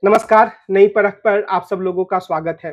नमस्कार, नई परख पर आप सब लोगों का स्वागत है।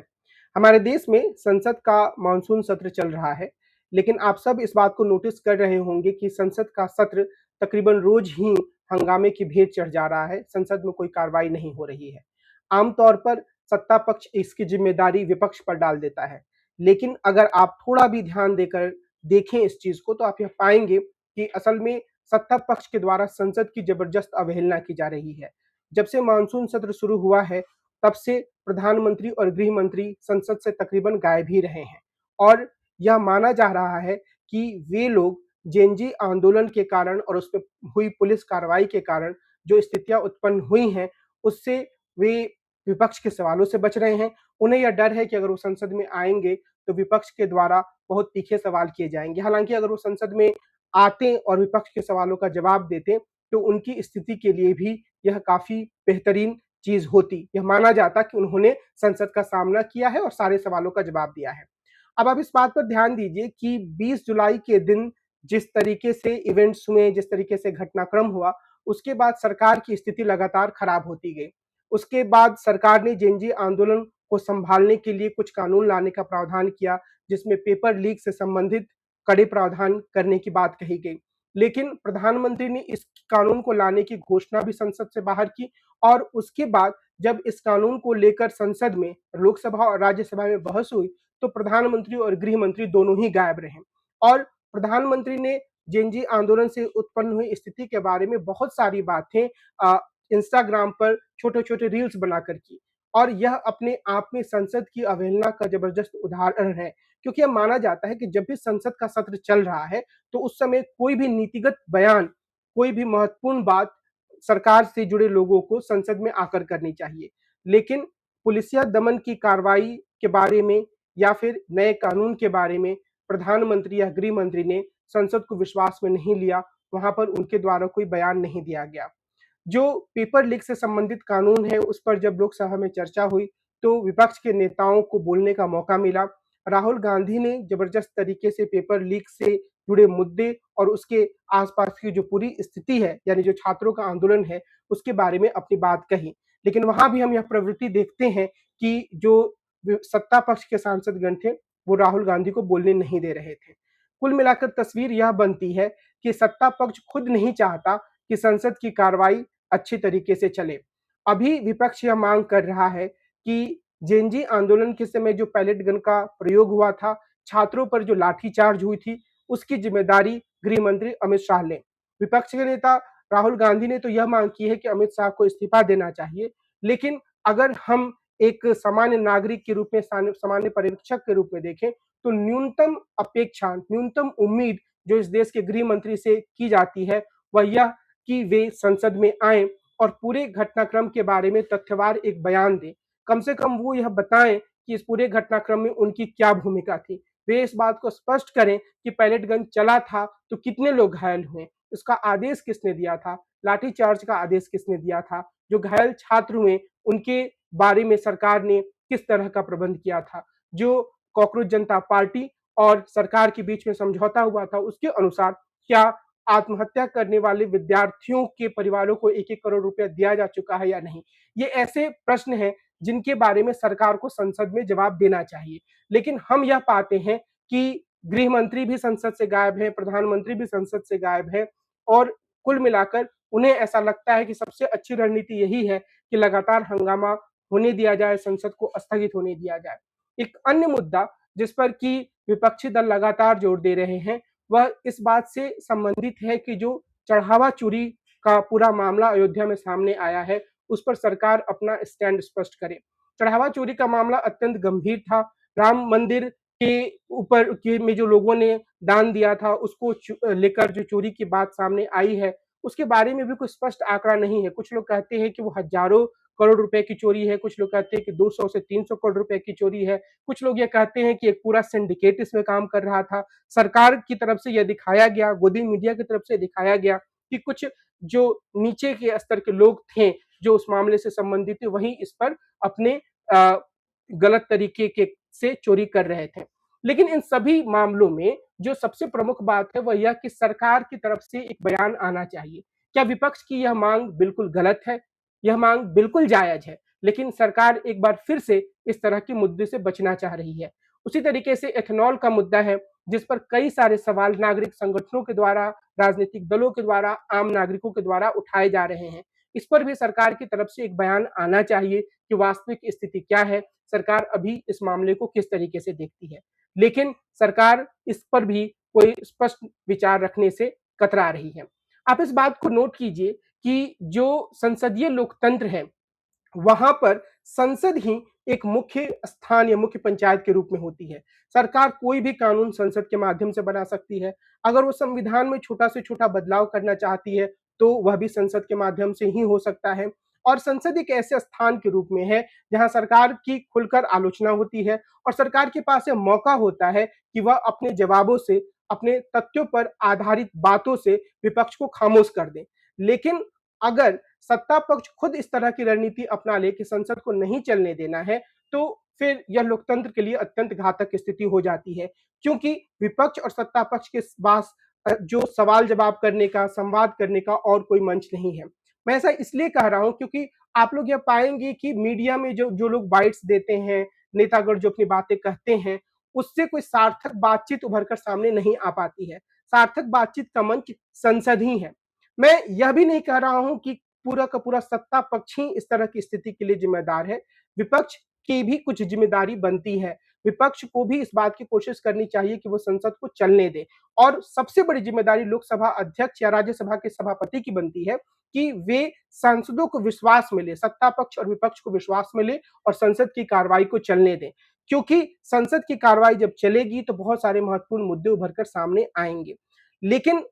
हमारे देश में संसद का मानसून सत्र चल रहा है, लेकिन आप सब इस बात को नोटिस कर रहे होंगे कि संसद का सत्र तकरीबन रोज ही हंगामे की भेंट चढ़ जा रहा है, संसद में कोई कार्रवाई नहीं हो रही है। आम तौर पर सत्ता पक्ष इसकी जिम्मेदारी विपक्ष पर डाल देता है, लेकिन अगर आप थोड़ा भी ध्यान देकर देखें इस चीज़ को, तो आप यह पाएँगे कि असल में सत्ता पक्ष के द्वारा संसद की जबरदस्त अवहेलना की जा रही है। जब से मानसून सत्र शुरू हुआ है, तब से प्रधानमंत्री और गृह मंत्री संसद से तकरीबन गायब ही रहे हैं और यह माना जा रहा है कि वे लोग जेनजी आंदोलन के कारण और उस पे हुई पुलिस कार्रवाई के कारण जो स्थितियाँ उत्पन्न हुई हैं, उससे वे विपक्ष के सवालों से बच रहे हैं। उन्हें यह डर है कि अगर वो संसद में आएँगे, तो विपक्ष के द्वारा बहुत तीखे सवाल किए जाएँगे। हालाँकि अगर वो संसद में आते और विपक्ष के सवालों का जवाब देते, तो उनकी स्थिति के लिए भी यह काफ़ी बेहतरीन चीज़ होती। यह माना जाता कि उन्होंने संसद का सामना किया है और सारे सवालों का जवाब दिया है। अब आप इस बात पर ध्यान दीजिए कि 20 जुलाई के दिन जिस तरीके से इवेंट्स हुए, जिस तरीके से घटनाक्रम हुआ, उसके बाद सरकार की स्थिति लगातार खराब होती गई। उसके बाद सरकार ने जेनजी आंदोलन को सँभालने के लिए कुछ कानून लाने का प्रावधान किया, जिसमें पेपर लीक से संबंधित कड़े प्रावधान करने की बात कही गई। लेकिन प्रधानमंत्री ने इस कानून को लाने की घोषणा भी संसद से बाहर की और उसके बाद जब इस कानून को लेकर संसद में, लोकसभा और राज्यसभा में बहस हुई, तो प्रधानमंत्री और गृह मंत्री दोनों ही गायब रहे और प्रधानमंत्री ने जेनजी आंदोलन से उत्पन्न हुई स्थिति के बारे में बहुत सारी बातें इंस्टाग्राम पर छोटे-छोटे रील्स बनाकर की और यह अपने आप में संसद की अवहेलना का जबरदस्त उदाहरण है, क्योंकि अब माना जाता है कि जब भी संसद का सत्र चल रहा है, तो उस समय कोई भी नीतिगत बयान, कोई भी महत्वपूर्ण बात सरकार से जुड़े लोगों को संसद में आकर करनी चाहिए। लेकिन पुलिसिया दमन की कार्रवाई के बारे में या फिर नए कानून के बारे में प्रधानमंत्री या गृह मंत्री ने संसद को विश्वास में नहीं लिया, वहाँ पर उनके द्वारा कोई बयान नहीं दिया गया। जो पेपर लीक से संबंधित कानून है, उस पर जब लोकसभा में चर्चा हुई, तो विपक्ष के नेताओं को बोलने का मौका मिला। राहुल गांधी ने जबरदस्त तरीके से पेपर लीक से जुड़े मुद्दे और उसके आसपास की जो पूरी स्थिति है, यानी जो छात्रों का आंदोलन है, उसके बारे में अपनी बात कही। लेकिन वहाँ भी हम यह प्रवृत्ति देखते हैं कि जो सत्ता पक्ष के सांसदगण थे, वो राहुल गांधी को बोलने नहीं दे रहे थे। कुल मिलाकर तस्वीर यह बनती है कि सत्ता पक्ष खुद नहीं चाहता कि संसद की कार्रवाई अच्छी तरीके से चले। अभी विपक्ष यह मांग कर रहा है कि जेनजी आंदोलन के समय जो पैलेट गन का प्रयोग हुआ था, छात्रों पर जो लाठीचार्ज हुई थी, उसकी जिम्मेदारी गृह मंत्री अमित शाह लें। विपक्ष के नेता राहुल गांधी ने तो यह मांग की है कि अमित शाह को इस्तीफा देना चाहिए, लेकिन अगर हम एक सामान्य नागरिक के रूप में, सामान्य पर्यवेक्षक के रूप में देखें, तो न्यूनतम अपेक्षा, न्यूनतम उम्मीद जो इस देश के गृह मंत्री से की जाती है, वह यह कि वे संसद में आएँ और पूरे घटनाक्रम के बारे में तथ्यवार एक बयान दें। कम से कम वो यह बताएँ कि इस पूरे घटनाक्रम में उनकी क्या भूमिका थी। वे इस बात को स्पष्ट करें कि पैलेट गन चला था तो कितने लोग घायल हुए, इसका आदेश किसने दिया था, लाठीचार्ज का आदेश किसने दिया था, जो घायल छात्र हुए उनके बारे में सरकार ने किस तरह का प्रबंध किया था, जो कॉकरोच जनता पार्टी और सरकार के बीच में समझौता हुआ था, उसके अनुसार क्या आत्महत्या करने वाले विद्यार्थियों के परिवारों को 1-1 करोड़ रुपया दिया जा चुका है या नहीं? ये ऐसे प्रश्न हैं जिनके बारे में सरकार को संसद में जवाब देना चाहिए। लेकिन हम यह पाते हैं कि गृह मंत्री भी संसद से गायब हैं, प्रधानमंत्री भी संसद से गायब हैं और कुल मिलाकर उन्हें ऐसा लगता है कि सबसे अच्छी रणनीति यही है कि लगातार हंगामा होने दिया जाए, संसद को स्थगित होने दिया जाए। एक अन्य मुद्दा जिस पर कि विपक्षी दल लगातार जोर दे रहे हैं, वह इस बात से संबंधित है कि जो चढ़ावा चोरी का पूरा मामला अयोध्या में सामने आया है, उस पर सरकार अपना स्टैंड स्पष्ट करे। चढ़ावा चोरी का मामला अत्यंत गंभीर था। राम मंदिर के ऊपर के में जो लोगों ने दान दिया था, उसको लेकर जो चोरी की बात सामने आई है, उसके बारे में भी कोई स्पष्ट आंकड़ा नहीं है। कुछ लोग कहते हैं कि वो हज़ारों करोड़ रुपए की चोरी है, कुछ लोग कहते हैं कि 200 से 300 करोड़ रुपए की चोरी है, कुछ लोग ये कहते हैं कि एक पूरा सिंडिकेट इसमें काम कर रहा था। सरकार की तरफ से यह दिखाया गया, गोदी मीडिया की तरफ से दिखाया गया कि कुछ जो नीचे के स्तर के लोग थे, जो उस मामले से संबंधित थे, वही इस पर अपने अ, गलत तरीके के से चोरी कर रहे थे। लेकिन इन सभी मामलों में जो सबसे प्रमुख बात है, वह यह कि सरकार की तरफ से एक बयान आना चाहिए। क्या विपक्ष की यह मांग बिल्कुल गलत है? यह मांग बिल्कुल जायज़ है। लेकिन सरकार एक बार फिर से इस तरह के मुद्दे से बचना चाह रही है। उसी तरीके से एथेनॉल का मुद्दा है, जिस पर कई सारे सवाल नागरिक संगठनों के द्वारा, राजनीतिक दलों के द्वारा, आम नागरिकों के द्वारा उठाए जा रहे हैं। इस पर भी सरकार की तरफ से एक बयान आना चाहिए कि वास्तविक स्थिति क्या है, सरकार अभी इस मामले को किस तरीके से देखती है। लेकिन सरकार इस पर भी कोई स्पष्ट विचार रखने से कतरा रही है। आप इस बात को नोट कीजिए कि जो संसदीय लोकतंत्र है, वहां पर संसद ही एक मुख्य स्थान या मुख्य पंचायत के रूप में होती है। सरकार कोई भी कानून संसद के माध्यम से बना सकती है। अगर वो संविधान में छोटा से छोटा बदलाव करना चाहती है, तो वह भी संसद के माध्यम से ही हो सकता है। और संसद एक ऐसे स्थान के रूप में है जहां सरकार की खुलकर आलोचना होती है और सरकार के पास यह मौका होता है कि वह अपने जवाबों से, अपने तथ्यों पर आधारित बातों से विपक्ष को खामोश कर दे। लेकिन अगर सत्ता पक्ष खुद इस तरह की रणनीति अपना ले कि संसद को नहीं चलने देना है, तो फिर यह लोकतंत्र के लिए अत्यंत घातक स्थिति हो जाती है। क्योंकि विपक्ष और सत्ता पक्ष के पास जो सवाल जवाब करने का, संवाद करने का और कोई मंच नहीं है। मैं ऐसा इसलिए कह रहा हूं क्योंकि आप लोग यह पाएंगे कि मीडिया में जो जो लोग बाइट्स देते हैं, नेतागण जो अपनी बातें कहते हैं, उससे कोई सार्थक बातचीत उभर कर सामने नहीं आ पाती है। सार्थक बातचीत का मंच संसद ही है। मैं यह भी नहीं कह रहा हूं कि पूरा का पूरा सत्ता पक्ष ही इस तरह की स्थिति के लिए जिम्मेदार है। विपक्ष की भी कुछ जिम्मेदारी बनती है। विपक्ष को भी इस बात की कोशिश करनी चाहिए कि वो संसद को चलने दे। और सबसे बड़ी जिम्मेदारी लोकसभा अध्यक्ष या राज्यसभा के सभापति की बनती है कि वे सांसदों को विश्वास मिले, सत्ता पक्ष और विपक्ष को विश्वास मिले और संसद की कार्रवाई को चलने दें। क्योंकि संसद की कार्रवाई जब चलेगी तो बहुत सारे महत्वपूर्ण मुद्दे उभर कर सामने आएंगे। लेकिन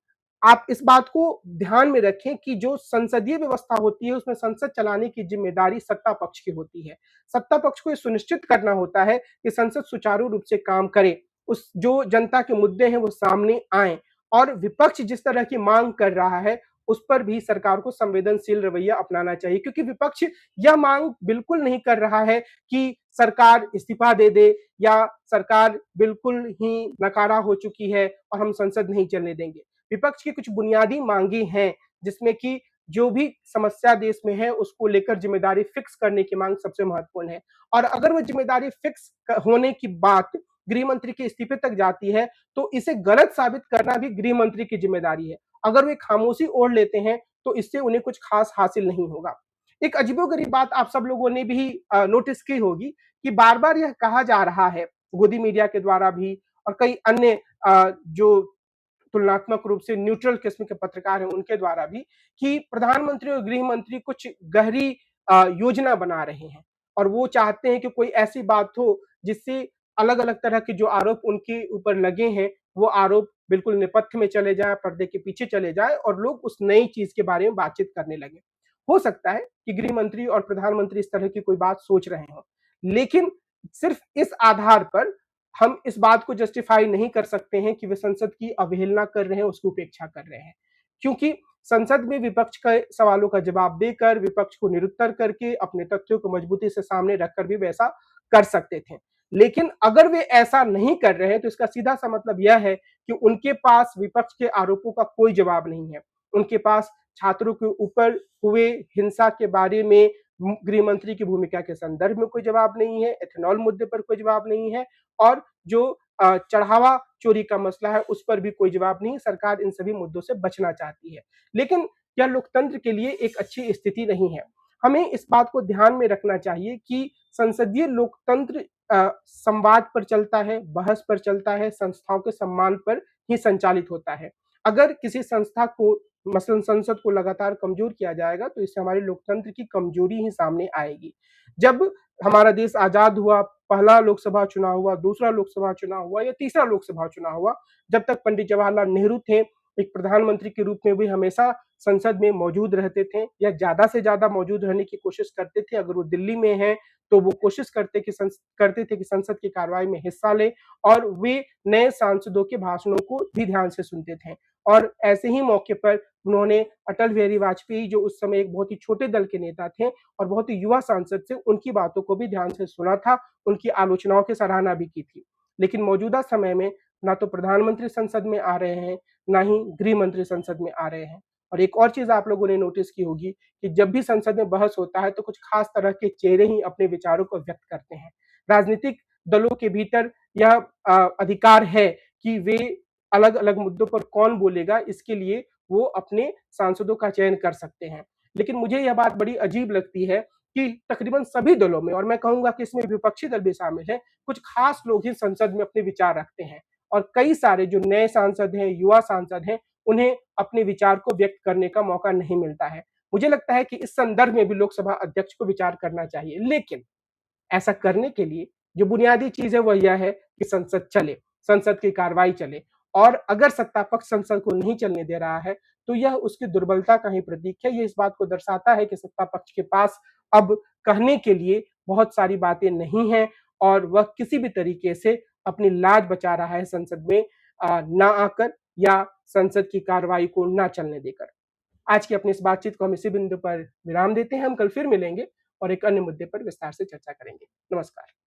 आप इस बात को ध्यान में रखें कि जो संसदीय व्यवस्था होती है, उसमें संसद चलाने की जिम्मेदारी सत्ता पक्ष की होती है। सत्ता पक्ष को ये सुनिश्चित करना होता है कि संसद सुचारू रूप से काम करे, उस जो जनता के मुद्दे हैं वो सामने आएं और विपक्ष जिस तरह की मांग कर रहा है, उस पर भी सरकार को संवेदनशील रवैया अपनाना चाहिए। क्योंकि विपक्ष यह मांग बिल्कुल नहीं कर रहा है कि सरकार इस्तीफा दे दे या सरकार बिल्कुल ही नकारा हो चुकी है और हम संसद नहीं चलने देंगे। विपक्ष की कुछ बुनियादी मांगे हैं, जिसमें कि जो भी समस्या देश में है उसको लेकर जिम्मेदारी फिक्स करने की मांग सबसे महत्वपूर्ण है। और अगर वो जिम्मेदारी फिक्स होने की बात गृह मंत्री के इस्तीफे तक जाती है, तो इसे गलत साबित करना भी गृह मंत्री की जिम्मेदारी है। अगर वे खामोशी ओढ़ लेते हैं, तो इससे उन्हें कुछ खास हासिल नहीं होगा। एक अजीबोगरीब बात आप सब लोगों ने भी नोटिस की होगी कि बार-बार यह कहा जा रहा है, गोदी मीडिया के द्वारा भी और कई अन्य जो तुलनात्मक रूप से न्यूट्रल किस्म के पत्रकार हैं उनके द्वारा भी, कि प्रधानमंत्री और गृह मंत्री कुछ गहरी योजना बना रहे हैं और वो चाहते हैं कि कोई ऐसी बात हो जिससे अलग-अलग तरह के जो आरोप उनके ऊपर लगे हैं, वो आरोप बिल्कुल नेपथ्य में चले जाएँ, पर्दे के पीछे चले जाएँ और लोग उस नई चीज़ के बारे में बातचीत करने लगें। हो सकता है कि गृह मंत्री और प्रधानमंत्री इस तरह की कोई बात सोच रहे हों, लेकिन सिर्फ इस आधार पर हम इस बात को जस्टिफाई नहीं कर सकते हैं कि वे संसद की अवहेलना कर रहे हैं, उसकी उपेक्षा कर रहे हैं। क्योंकि संसद में विपक्ष के सवालों का जवाब देकर, विपक्ष को निरुत्तर करके, अपने तथ्यों को मजबूती से सामने रखकर भी वैसा कर सकते थे। लेकिन अगर वे ऐसा नहीं कर रहे हैं, तो इसका सीधा-सा मतलब यह है कि उनके पास विपक्ष के आरोपों का कोई जवाब नहीं है। उनके पास छात्रों के ऊपर हुए हिंसा के बारे में गृह मंत्री की भूमिका के संदर्भ में कोई जवाब नहीं है, एथेनॉल मुद्दे पर कोई जवाब नहीं है और जो चढ़ावा चोरी का मसला है उस पर भी कोई जवाब नहीं। सरकार इन सभी मुद्दों से बचना चाहती है। लेकिन यह लोकतंत्र के लिए एक अच्छी स्थिति नहीं है। हमें इस बात को ध्यान में रखना चाहिए कि संसदीय लोकतंत्र संवाद पर चलता है, बहस पर चलता है, संस्थाओं के सम्मान पर ही संचालित होता है। अगर किसी संस्था को, मसलन संसद को लगातार कमज़ोर किया जाएगा, तो इससे हमारे लोकतंत्र की कमज़ोरी ही सामने आएगी। जब हमारा देश आज़ाद हुआ, पहला लोकसभा चुनाव हुआ, दूसरा लोकसभा चुनाव हुआ या तीसरा लोकसभा चुनाव हुआ, जब तक पंडित जवाहरलाल नेहरू थे, एक प्रधानमंत्री के रूप में वे हमेशा संसद में मौजूद रहते थे या ज़्यादा से ज़्यादा मौजूद रहने की कोशिश करते थे। अगर वो दिल्ली में हैं, तो वो कोशिश करते थे कि संसद की कार्रवाई में हिस्सा लें और वे नए सांसदों के भाषणों को भी ध्यान से सुनते थे। और ऐसे ही मौके पर उन्होंने अटल बिहारी वाजपेयी, जो उस समय एक बहुत ही छोटे दल के नेता थे और बहुत ही युवा सांसद थे, उनकी बातों को भी ध्यान से सुना था, उनकी आलोचनाओं की सराहना भी की थी। लेकिन मौजूदा समय में ना तो प्रधानमंत्री संसद में आ रहे हैं, ना ही गृह मंत्री संसद में आ रहे हैं और एक और चीज़ आप लोगों ने नोटिस की होगी कि जब भी संसद में बहस होता है तो कुछ खास तरह के चेहरे ही अपने विचारों को व्यक्त करते हैं। राजनीतिक दलों के भीतर यह अधिकार है कि वे अलग-अलग मुद्दों पर कौन बोलेगा, इसके लिए वो अपने सांसदों का चयन कर सकते हैं। लेकिन मुझे यह बात बड़ी अजीब लगती है कि तकरीबन सभी दलों में, और मैं कहूँगा कि इसमें विपक्षी दल भी शामिल हैं, कुछ खास लोग ही संसद में अपने विचार रखते हैं और कई सारे जो नए सांसद हैं, युवा सांसद हैं, उन्हें अपने विचार को व्यक्त करने का मौका नहीं मिलता है। मुझे लगता है कि इस संदर्भ में भी लोकसभा अध्यक्ष को विचार करना चाहिए, लेकिन ऐसा करने के लिए जो बुनियादी चीज़ है वह यह है कि संसद चले, संसद की कार्रवाई चले, और अगर सत्ता पक्ष संसद को नहीं चलने दे रहा है, तो यह उसकी दुर्बलता का ही प्रतीक है। ये इस बात को दर्शाता है कि सत्ता पक्ष के पास अब कहने के लिए बहुत सारी बातें नहीं हैं और वह किसी भी तरीके से अपनी लाज बचा रहा है संसद में ना आकर या संसद की कार्रवाई को ना चलने देकर। आज की अपनी इस बातचीत को हम इसी बिंदु पर विराम देते हैं। हम कल फिर मिलेंगे और एक अन्य मुद्दे पर विस्तार से चर्चा करेंगे। नमस्कार।